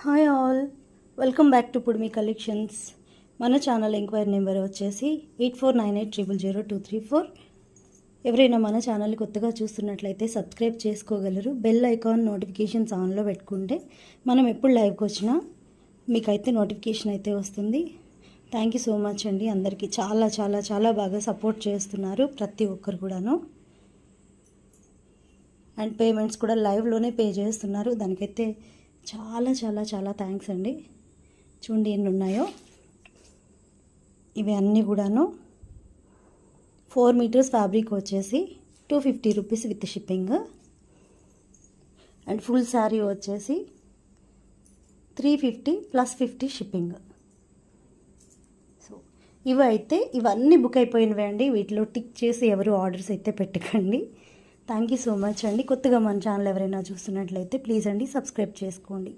Hi all, welcome back to Pudimi collections. మన channel enquiry number వచ్చేసి 8498000234. ఎవరైనా మన ఛానల్ కొత్తగా చూస్తున్నట్లయితే సబ్స్క్రైబ్ చేసుకోగలరు. బెల్ ఐకాన్ నోటిఫికేషన్స్ ఆన్లో పెట్టుకుంటే మనం ఎప్పుడు లైవ్కి వచ్చినా మీకైతే నోటిఫికేషన్ అయితే వస్తుంది. థ్యాంక్ యూ సో మచ్ అండి. అందరికీ చాలా చాలా చాలా బాగా సపోర్ట్ చేస్తున్నారు ప్రతి ఒక్కరు కూడాను. అండ్ పేమెంట్స్ కూడా లైవ్లోనే పే చేస్తున్నారు. దానికైతే చాలా చాలా చాలా థ్యాంక్స్ అండి. చూడండి ఎన్ని ఉన్నాయో. ఇవి అన్నీ కూడాను 4 మీటర్స్ ఫ్యాబ్రిక్ వచ్చేసి 250 rupees with shipping. And full sari వచ్చేసి 350 ప్లస్ 50 షిప్పింగ్. సో ఇవన్నీ బుక్ అయిపోయినవే అండి. వీటిలో టిక్ చేసి ఎవరు ఆర్డర్స్ అయితే పెట్టకండి. థ్యాంక్ యూ సో మచ్ అండి. కొత్తగా మన ఛానల్ ఎవరైనా చూస్తున్నట్లయితే ప్లీజ్ అండి సబ్స్క్రైబ్ చేసుకోండి.